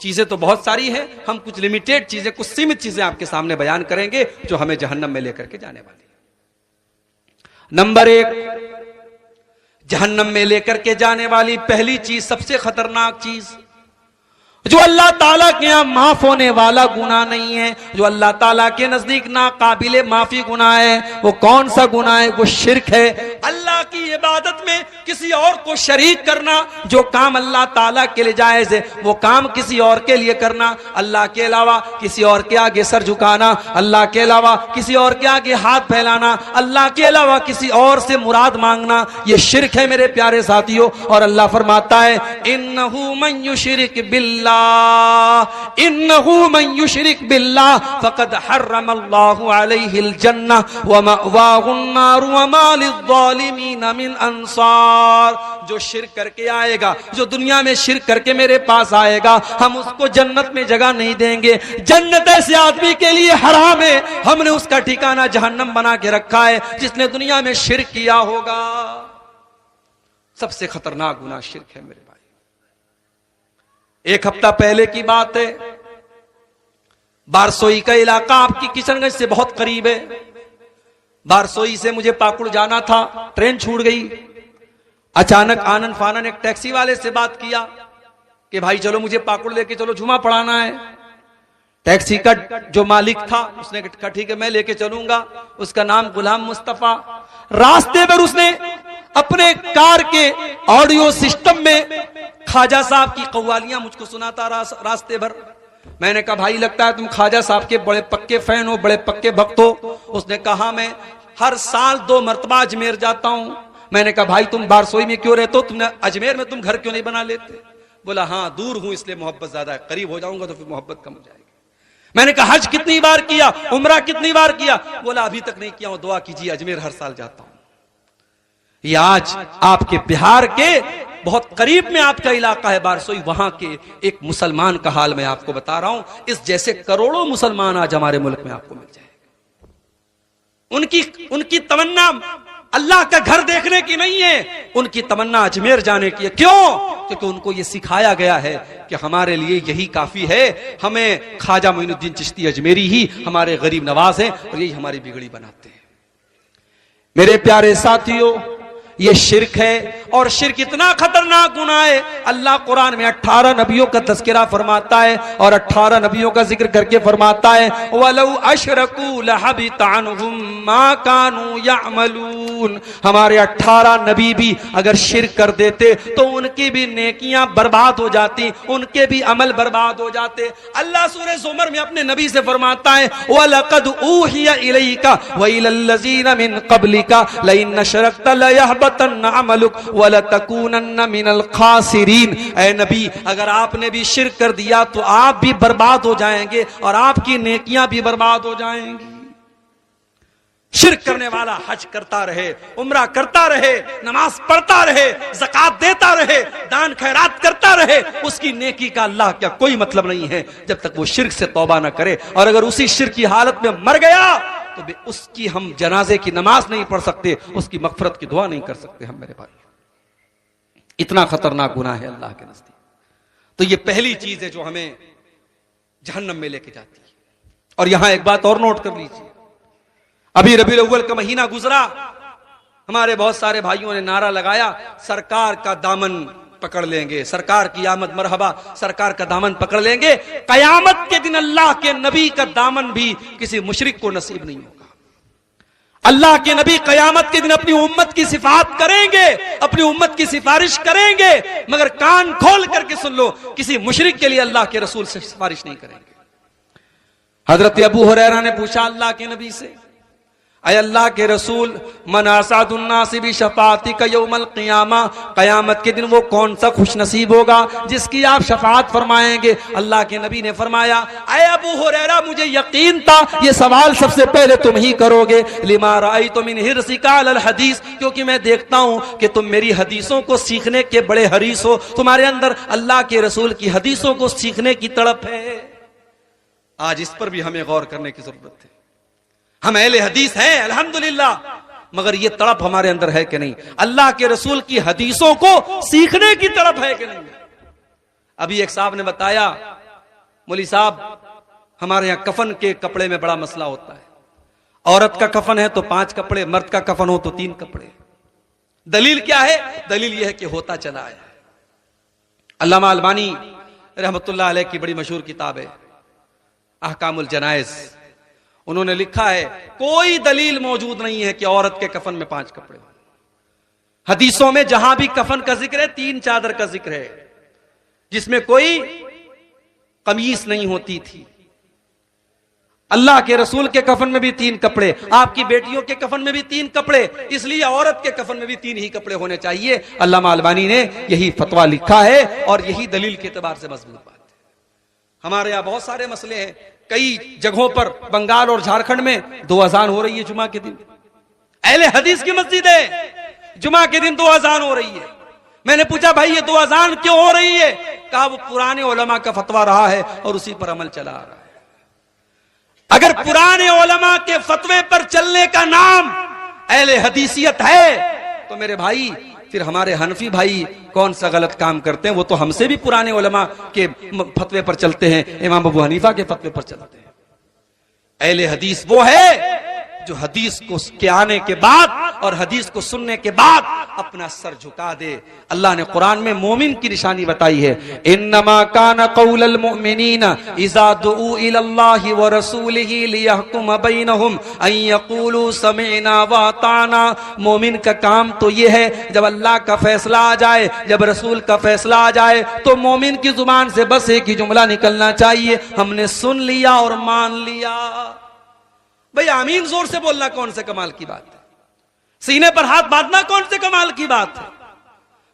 चीजें तो बहुत सारी हैं, हम कुछ लिमिटेड चीजें, कुछ सीमित चीजें आपके सामने बयान करेंगे जो हमें जहन्नम में लेकर के जाने वाली है। नंबर 1, जहन्नम में लेकर के जाने वाली पहली चीज, सबसे खतरनाक चीज, जो अल्लाह ताला के यहां माफ होने वाला गुनाह नहीं है, जो अल्लाह ताला के नजदीक ना काबिले माफी गुनाह है, वो कौन सा गुनाह है? वो शिर्क है। अल्लाह की इबादत में किसी और को शरीक करना, जो काम अल्लाह ताला के लिए जायज है वो काम किसी और के लिए करना, अल्लाह के अलावा किसी और के आगे सर झुकाना, अल्लाह के अलावा किसी और के आगे हाथ फैलाना, अल्लाह के अलावा किसी और से मुराद मांगना, ये शिर्क है मेरे प्यारे साथियों। और अल्लाह फरमाता है इन्नहु मन युशरिक बिल्लाह इन्नहु मन युशरिक बिल्लाह फक़द हर्रमल्लाहु अलैहिल जन्नह व मअवाहुन नार व मा लिज़्ज़ालिमीन मिन अंसार। जो शिर्क करके आएगा, जो दुनिया में शिर्क करके मेरे पास आएगा, हम उसको जन्नत में जगह नहीं देंगे। जन्नत ऐसे आदमी के लिए हराम है, हमने उसका ठिकाना जहन्नम बना के रखा है जिसने दुनिया में शिर्क किया होगा। सबसे खतरनाक गुनाह शिर्क है मेरे भाई। एक हफ्ता पहले की बात है, बारसोई का इलाका आपकी किशनगंज से बहुत करीब है। बारसोई से मुझे पाकुड़ जाना था, ट्रेन छूट गई। अचानक आनन फानन एक टैक्सी वाले से बात किया कि भाई चलो मुझे पाकुड़ लेके चलो, जुमा पढ़ाना है। टैक्सी का जो मालिक था उसने कहा ठीक है मैं लेके चलूंगा। उसका नाम गुलाम मुस्तफा। रास्ते पर उसने अपने कार के ऑडियो सिस्टम में ख्वाजा साहब की कव्वालियां मुझको सुनाता रास्ते भर। मैंने कहा भाई लगता है तुम ख्वाजा साहब के बड़े पक्के फैन हो, बड़े पक्के भक्त हो। उसने कहा मैं हर साल 2 मरतबा अजमेर जाता हूं। मैंने कहा भाई तुम बारसोई में क्यों रहते हो, तुमने अजमेर में तुम घर क्यों नहीं बना लेते? बोला हाँ दूर हूं इसलिए मोहब्बत ज्यादा है, करीब हो जाऊंगा तो फिर मोहब्बत कम हो जाएगी। मैंने कहा हज कितनी बार किया, उम्रा कितनी बार किया? बोला अभी तक नहीं किया हूं, दुआ कीजिए, अजमेर हर साल जाता हूं। ये आज आपके बिहार के बहुत करीब में आपका इलाका है बारसोई, वहां के एक मुसलमान का हाल मैं आपको बता रहा हूं। इस जैसे करोड़ों मुसलमान आज हमारे मुल्क में आपको मिल जाएंगे। उनकी तमन्ना अल्लाह का घर देखने की नहीं है, उनकी तमन्ना अजमेर जाने की है। क्यों? क्योंकि उनको यह सिखाया गया है कि हमारे लिए यही काफी है, हमें ख्वाजा मोइनुद्दीन चिश्ती अजमेरी ही हमारे गरीब नवाज हैं और यही हमारी बिगड़ी बनाते हैं। मेरे प्यारे साथियों, ये शिर्क है और शिर्क इतना खतरनाक गुनाह है। अल्लाह कुरान में 18 नबियों का तज़किरा फरमाता है और 18 नबियों का जिक्र करके फरमाता है वलौ अशरकू लहबिता अन्हुम मा कानू यअमलून। हमारे 18 नबी भी अगर शिर्क कर देते तो उनकी भी नेकियां बर्बाद हो जाती, उनके भी अमल बर्बाद हो जाते। अल्लाह सूरह ज़ुमर में अपने नबी से फरमाता है वलक़द ऊहिया इलैका व इलल्लज़ीना मिन क़ब्लिका लइन अशरकत लयहबतन्न अमलुक वलतकूनन्न मिनल खासिरीन। ऐ नबी अगर आपने भी शिर्क कर दिया तो आप भी बर्बाद हो जाएंगे और आपकी नेकियां भी बर्बाद हो जाएंगी। शिर्क करने वाला हज करता रहे, उम्रा करता रहे, नमाज पढ़ता रहे, ज़कात देता रहे, दान खैरात करता रहे, उसकी नेकी का अल्लाह क्या कोई मतलब नहीं है जब तक वो शिर्क से तौबा ना करे। और अगर उसी शिर्क की हालत में मर गया तो उसकी हम जनाजे की नमाज नहीं पढ़ सकते, उसकी मगफरत की दुआ नहीं कर सकते हम मेरे भाई। इतना खतरनाक गुनाह है अल्लाह के नजदीक। तो ये पहली चीज है जो हमें जहन्नम में लेके जाती है। और यहां एक बात और नोट कर लीजिए, अभी रबीउल अव्वल का महीना गुजरा, हमारे बहुत सारे भाइयों ने नारा लगाया सरकार का दामन पकड़ लेंगे, सरकार की आमद मरहबा, सरकार का दामन पकड़ लेंगे। कयामत के दिन अल्लाह के नबी का दामन भी किसी मुशरिक को नसीब नहीं होगा। अल्लाह के नबी कयामत के दिन अपनी उम्मत की सिफात करेंगे, अपनी उम्मत की सिफारिश करेंगे, मगर कान खोल करके सुन लो, किसी मुशरिक के लिए अल्लाह के रसूल से सिफारिश नहीं करेंगे। हजरत अबू हुरैरा ने पूछा अल्लाह के नबी से, अय अल्लाह के रसूल, मन असादुन्नासी भी शफाती का यौमल क़ियामा, क़यामत के दिन वो कौन सा खुश नसीब होगा जिसकी आप शफात फरमाएंगे। अल्लाह के नबी ने फरमाया, अय अबू हुरैरा, मुझे यकीन था ये सवाल सबसे पहले तुम ही करोगे। लिमा राअयतु मिन हिर्सिका अल हदीस, क्योंकि मैं देखता हूं कि तुम मेरी हदीसों को सीखने के बड़े हरीस हो, तुम्हारे अंदर अल्लाह के रसूल की हदीसों को सीखने की तड़प है। आज इस पर भी हमें गौर करने की जरूरत है। हम अहले हदीस हैं अल्हम्दुलिल्लाह, मगर ये तड़प हमारे अंदर है कि नहीं? अल्लाह के रसूल की हदीसों को सीखने की तड़प है कि नहीं? अभी एक साहब ने बताया, मौली साहब, हमारे यहां कफन के कपड़े में बड़ा मसला होता है। औरत का कफन है तो 5 कपड़े, मर्द का कफन हो तो 3 कपड़े। दलील क्या है? दलील यह है कि होता चला है। अल्लामा अलबानी रहमतुल्लाह अलैह की बड़ी मशहूर किताब है अहकामुल जनाइज, उन्होंने लिखा है कोई दलील मौजूद नहीं है कि औरत के कफन में 5 कपड़े। हदीसों में जहां भी कफन का जिक्र है 3 चादर का जिक्र है, जिसमें कोई कमीज नहीं होती थी। अल्लाह के रसूल के कफन में भी 3 कपड़े, आपकी बेटियों के कफन में भी 3 कपड़े, इसलिए औरत के कफन में भी 3 ही कपड़े होने चाहिए। अल्लामा अलबानी ने यही फतवा लिखा है और यही दलील के एतबार से मजबूत बात है। हमारे यहां बहुत सारे मसले हैं, कई जगहों पर बंगाल और झारखंड में 2 अजान हो रही है जुमा के दिन। अहले हदीस की मस्जिद है, जुमा के दिन 2 अजान हो रही है। मैंने पूछा, भाई ये 2 अजान क्यों हो रही है? कहा वो पुराने उलमा का फतवा रहा है और उसी पर अमल चला आ रहा है। अगर पुराने उलमा के फतवे पर चलने का नाम अहले हदीसियत है तो मेरे भाई फिर हमारे हनफी भाई कौन सा गलत काम करते हैं? वो तो हमसे भी पुराने उलमा के फतवे पर चलते हैं, इमाम अबू हनीफा के फतवे पर चलते हैं। अहले हदीस वो है जो हदीस को के आने के बाद और हदीस को सुनने के बाद अपना सर झुका दे। अल्लाह ने कुरान में मोमिन की निशानी बताई है, इन्नमा कान कौलल मुमिनीना इज़ा दुऊ इलल्लाहि व रसूलिही लियहकुम बैनहुम अन यक़ूलू समिअना व अताना। मोमिन का काम तो ये है, जब अल्लाह का फैसला आ जाए, जब रसूल का फैसला आ जाए, तो मोमिन की जुबान से बस एक ही जुमला निकलना चाहिए, हमने सुन लिया और मान लिया। भाई आमीन जोर से बोलना कौन से कमाल की बात है? सीने पर हाथ बांधना कौन से कमाल की बात है?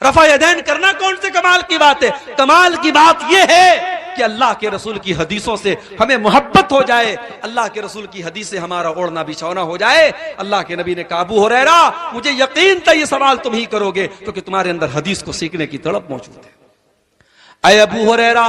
रफा यदैन करना कौन से कमाल की बात है? कमाल की बात यह है कि अल्लाह के रसूल की हदीसों से हमें मोहब्बत हो जाए, अल्लाह के रसूल की हदीस से हमारा ओढ़ना बिछौना हो जाए। अल्लाह के नबी ने कहा, अबू हुरैरा, मुझे यकीन था ये सवाल तुम ही करोगे, क्योंकि तुम्हारे अंदर हदीस को सीखने की तड़प मौजूद है। अय अबू हुरैरा,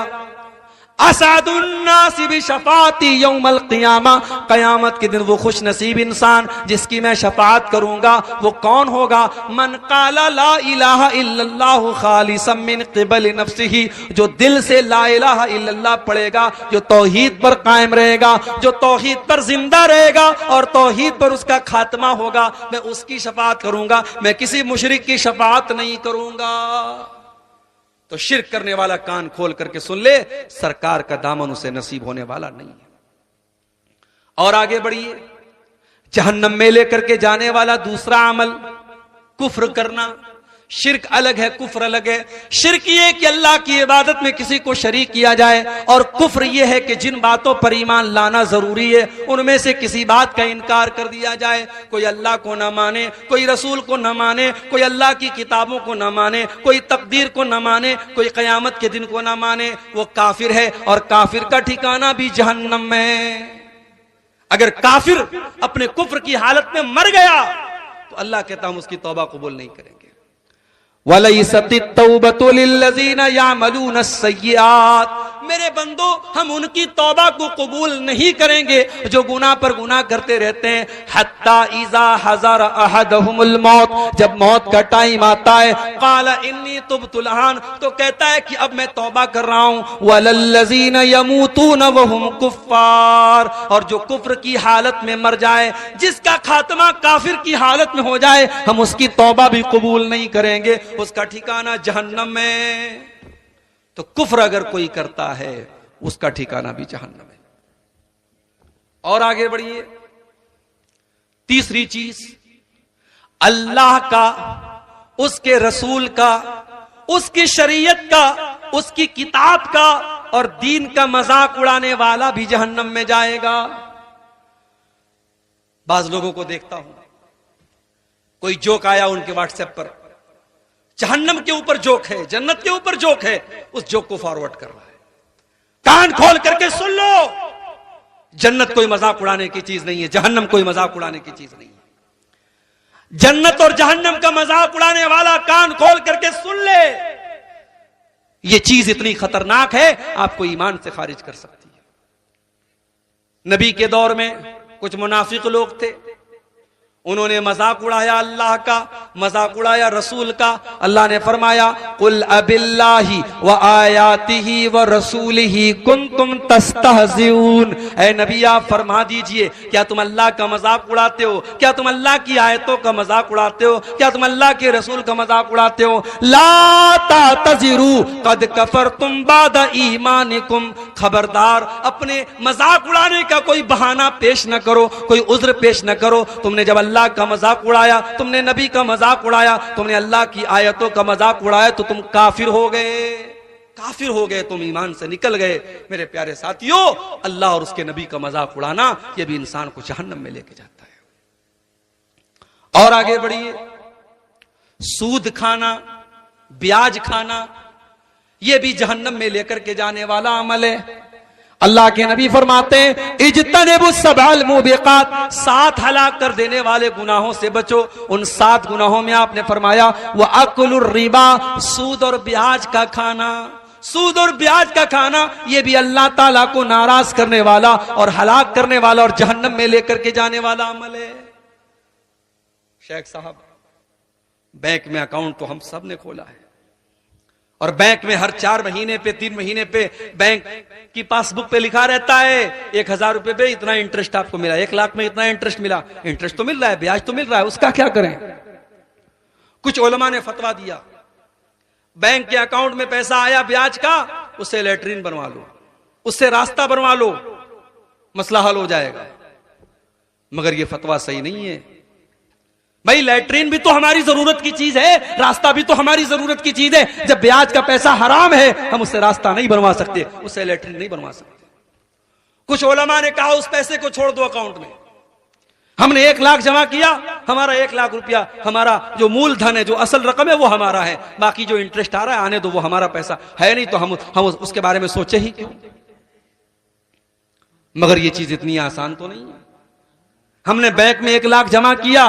असादुन्नासी भी शफाती यौमल क़ियामा, क़यामत के दिन वो खुश नसीब इंसान जिसकी मैं शफात करूंगा वो कौन होगा? मन क़ाला ला इलाहा इल्लल्लाहु ख़ालिसन मिन क़िबल नफ्सिही, जो दिल से ला इलाहा इल्लल्लाह पढ़ेगा, जो तौहीद पर कायम रहेगा, जो तौहीद पर जिंदा रहेगा और तौहीद पर उसका खात्मा होगा, मैं उसकी शफात करूंगा, मैं किसी मुशरिक की शफात नहीं करूंगा। तो शिर्क करने वाला कान खोल करके सुन ले, सरकार का दामन उसे नसीब होने वाला नहीं है। और आगे बढ़िए, जहन्नम में लेकर के जाने वाला दूसरा अमल कुफ्र करना। शिर्क अलग है, कुफ्र अलग है। शिर्क ये कि अल्लाह की इबादत में किसी को शरीक किया जाए, और कुफ्र ये है कि जिन बातों पर ईमान लाना जरूरी है उनमें से किसी बात का इनकार कर दिया जाए। कोई अल्लाह को ना माने, कोई रसूल को ना माने, कोई अल्लाह की किताबों को ना माने, कोई तकदीर को ना माने, कोई क़यामत के दिन को ना माने, वो काफिर है और काफिर का ठिकाना भी जहन्नम में। अगर काफिर अपने कुफ्र की हालत में मर गया तो अल्लाह कहता हम उसकी तौबा कबूल नहीं करेंगे। वलैसतित तौबतु लिल्लज़ीना यामलून सय्यात, मेरे बंदो हम उनकी तौबा को कबूल नहीं करेंगे जो गुनाह पर गुनाह करते रहते हैं। हत्ता इज़ा हज़र अहदहुमुल मौत, जब मौत का टाइम आता है, क़ाला इन्नी तुब्तुल आन, तो कहता है कि अब मैं तौबा कर रहा हूं। वलल्लज़ीना यमूतून वहुम कुफ़्फ़ार, और जो कुफ्र की हालत में मर जाए, जिसका खात्मा काफिर की हालत में हो जाए, हम उसकी तौबा भी कबूल नहीं करेंगे, उसका ठिकाना जहन्नम में। तो कुफ्र अगर कोई करता है उसका ठिकाना भी जहन्नम है। और आगे बढ़िए, तीसरी चीज, अल्लाह का, उसके रसूल का, उसकी शरीयत का, उसकी किताब का और दीन का मजाक उड़ाने वाला भी जहन्नम में जाएगा। बाज लोगों को देखता हूं, कोई जोक आया उनके व्हाट्सएप पर, जहन्नम के ऊपर जोक है, जन्नत के ऊपर जोक है, उस जोक को फॉरवर्ड कर रहा है। कान खोल करके सुन लो, जन्नत कोई मजाक उड़ाने की चीज नहीं है, जहन्नम कोई मजाक उड़ाने की चीज नहीं है। जन्नत और जहन्नम का मजाक उड़ाने वाला कान खोल करके सुन ले, यह चीज इतनी खतरनाक है, आपको ईमान से खारिज कर सकती है। नबी के दौर में कुछ मुनाफिक लोग थे, उन्होंने मजाक उड़ाया अल्लाह का, मजाक उड़ाया रसूल का। अल्लाह ने फरमाया कुल अबिल्लाहि व आयातिही व रसूलिही कुंतुम तस्तहज़िऊन। ऐ नबी आप फरमा दीजिए, क्या तुम अल्लाह का मजाक उड़ाते हो? क्या तुम अल्लाह की आयतों का मजाक उड़ाते हो? क्या तुम अल्लाह के रसूल का मजाक उड़ाते हो? ला तातज़िरू कद कफरतुम बाद ईमानिकुम। खबरदार, अपने मजाक उड़ाने का कोई बहाना पेश न करो, कोई उज्र पेश न करो। तुमने जब अल्लाह का मजाक उड़ाया, तुमने नबी का मजाक उड़ाया, तुमने अल्लाह की आयतों का मजाक उड़ाया, तो तुम काफिर हो गए, काफिर हो गए, तुम ईमान से निकल गए। मेरे प्यारे साथियों, अल्लाह और उसके नबी का मजाक उड़ाना यह भी इंसान को जहन्नम में लेके जाता है। और आगे बढ़िए, सूद खाना, ब्याज खाना, यह भी जहन्नम में लेकर के जाने वाला अमल है। अल्लाह के नबी फरमाते हैं इज्तनिबु सबअल मुबिकात, 7 हलाक कर देने वाले गुनाहों से बचो। उन 7 गुनाहों में आपने फरमाया व अकुलुर रिबा, सूद और ब्याज का खाना। सूद और ब्याज का खाना यह भी अल्लाह ताला को नाराज करने वाला और हलाक करने वाला और जहन्नम में लेकर के जाने वाला अमल है। शेख साहब, बैंक में अकाउंट तो हम सब ने खोला है, और बैंक में हर 4 महीने पे 3 महीने पे बैंक की पासबुक पे लिखा रहता है 1000 रुपए पे इतना इंटरेस्ट आपको मिला, 1 लाख में इतना इंटरेस्ट मिला। इंटरेस्ट तो मिल रहा है, ब्याज तो मिल रहा है, उसका क्या करें? कुछ उलमा ने फतवा दिया, बैंक के अकाउंट में पैसा आया ब्याज का, उससे लैट्रीन बनवा लो, उससे रास्ता बनवा लो, मसला हल हो जाएगा। मगर यह फतवा सही नहीं है। भाई लैट्रीन भी तो हमारी जरूरत की चीज है, रास्ता भी तो हमारी जरूरत की चीज है। जब ब्याज का पैसा हराम है, हम उससे रास्ता नहीं बनवा सकते, उससे लैट्रीन नहीं बनवा सकते। कुछ उलमा ने कहा उस पैसे को छोड़ दो अकाउंट में, हमने 1 लाख जमा किया, हमारा 1 लाख रुपया, हमारा जो मूलधन है, जो असल रकम है वो हमारा है, बाकी जो इंटरेस्ट आ रहा है आने दो, वो हमारा पैसा है नहीं, तो हम उसके बारे में सोचे ही क्यों? मगर ये चीज इतनी आसान तो नहीं है। हमने बैंक में 1 लाख जमा किया,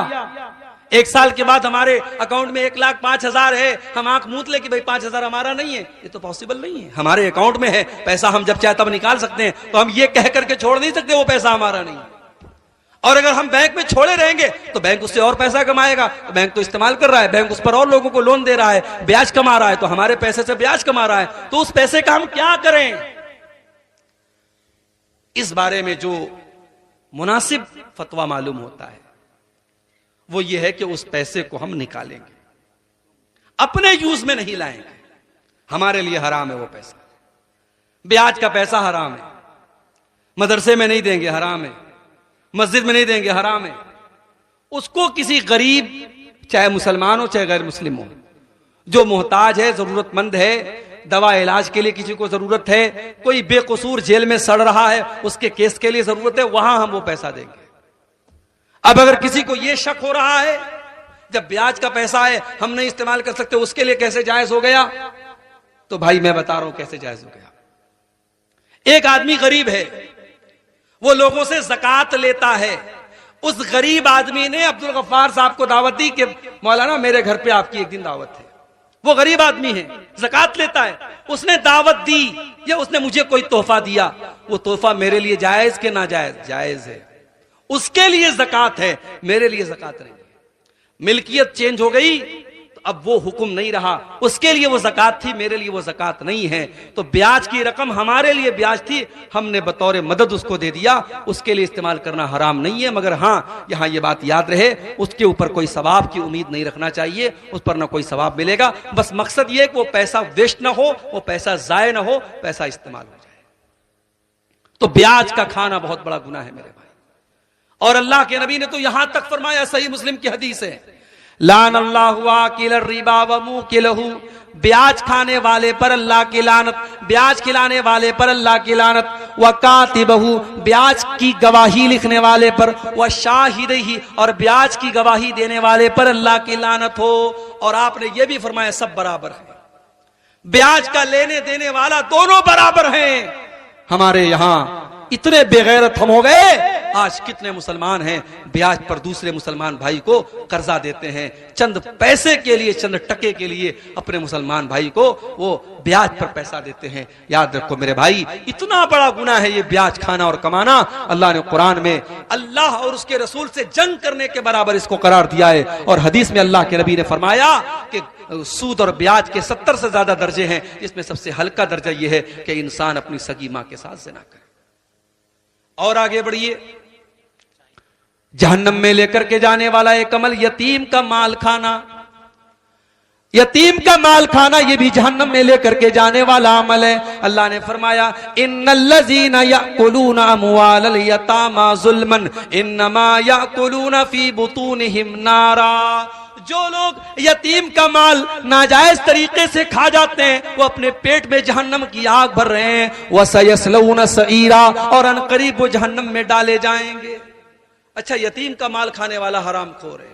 1 साल के बाद हमारे अकाउंट में 1,05,000 है, हम आंख मूंद ले कि भाई 5,000 हमारा नहीं है, ये तो पॉसिबल नहीं है। हमारे अकाउंट में है पैसा, हम जब चाहे तब निकाल सकते हैं, तो हम ये कह करके छोड़ नहीं सकते वो पैसा हमारा नहीं है। और अगर हम बैंक में छोड़े रहेंगे तो बैंक उससे और पैसा कमाएगा, तो बैंक तो इस्तेमाल कर रहा है, बैंक उस पर और लोगों को लोन दे रहा है, ब्याज कमा रहा है, तो हमारे पैसे से ब्याज कमा रहा है, तो उस पैसे का हम क्या करें? इस बारे में जो मुनासिब फतवा मालूम होता है वो ये है कि उस पैसे को हम निकालेंगे, अपने यूज में नहीं लाएंगे। हमारे लिए हराम है वो पैसा, ब्याज का पैसा हराम है, मदरसे में नहीं देंगे हराम है, मस्जिद में नहीं देंगे हराम है। उसको किसी गरीब, चाहे मुसलमान हो चाहे गैर मुस्लिम हो, जो मोहताज है, जरूरतमंद है, दवा इलाज के लिए किसी को जरूरत है, कोई बेकसूर जेल में सड़ रहा है, उसके केस के लिए जरूरत है, वहां हम वो पैसा देंगे। अब अगर किसी को यह शक हो रहा है जब ब्याज का पैसा है हम नहीं इस्तेमाल कर सकते, उसके लिए कैसे जायज हो गया? तो भाई मैं बता रहा हूं कैसे जायज हो गया। एक आदमी गरीब है, वो लोगों से ज़कात लेता है। उस गरीब आदमी ने अब्दुल गफ्फार साहब को दावत दी कि मौलाना मेरे घर पे आपकी एक दिन दावत है। वो गरीब आदमी है, ज़कात लेता है, उसने दावत दी या उसने मुझे कोई तोहफा दिया, वो तोहफा मेरे लिए जायज के ना जायज? जायज है। उसके लिए ज़कात है, मेरे लिए ज़कात नहीं है। मिल्कियत चेंज हो गई तो अब वो हुक्म नहीं रहा, उसके लिए वो ज़कात थी, मेरे लिए वो ज़कात नहीं है। तो ब्याज की रकम हमारे लिए ब्याज थी, हमने बतौर मदद उसको दे दिया, उसके लिए इस्तेमाल करना हराम नहीं है। मगर हाँ, यहां ये बात याद रहे, उसके ऊपर कोई सवाब की उम्मीद नहीं रखना चाहिए, उस पर ना कोई सवाब मिलेगा। बस मकसद ये कि वो पैसा वेस्ट ना हो, वो पैसा जाय ना हो, पैसा इस्तेमाल हो जाए। तो ब्याज का खाना बहुत बड़ा गुनाह है मेरे भाई। और अल्लाह के नबी ने तो यहां तक फरमाया, सही मुस्लिम की हदीस है, लान अल्लाहु आकिल रिबा व मुकिलहु, ब्याज खाने वाले पर अल्लाह की लानत, ब्याज खिलाने वाले पर अल्लाह की लानत, व कातिबहू, ब्याज की गवाही लिखने वाले पर, व शाहिदही, और ब्याज की गवाही देने वाले पर अल्लाह की लानत हो। और आपने ये भी फरमाया सब बराबर है, ब्याज का लेने देने वाला दोनों बराबर हैं। हमारे यहां इतने बेगैरत हम हो गए, आज कितने मुसलमान हैं ब्याज पर दूसरे मुसलमान भाई को कर्जा देते हैं, चंद पैसे के लिए, चंद टके के लिए अपने मुसलमान भाई को वो ब्याज पर पैसा देते हैं। याद रखो मेरे भाई, इतना बड़ा गुनाह है ये ब्याज खाना और कमाना। अल्लाह ने कुरान में अल्लाह और उसके रसूल से जंग करने के बराबर इसको करार दिया है। और हदीस में अल्लाह के नबी ने फरमाया कि सूद और ब्याज के 70 से ज्यादा दर्जे हैं, इसमें सबसे हल्का दर्जा यह है कि इंसान अपनी सगी मां के साथ ज़िना करे। और आगे बढ़िए, जहन्नम में लेकर के जाने वाला एक अमल यतीम का माल खाना। यतीम का माल खाना ये भी जहन्नम में लेकर के जाने वाला अमल है। अल्लाह ने फरमाया इन्नल्लज़ीना याकुलूना अमवालल यतामा ज़ुल्मन इन्नमा याकुलूना फी बुतूनिहिम नारा। जो लोग यतीम का माल नाजायज तरीके से खा जाते हैं वो अपने पेट में जहन्नम की आग भर रहे हैं। वसयस्लौना सईरा, और अनकरीब वो जहन्नम में डाले जाएंगे। अच्छा, यतीम का माल खाने वाला हरामखोर है,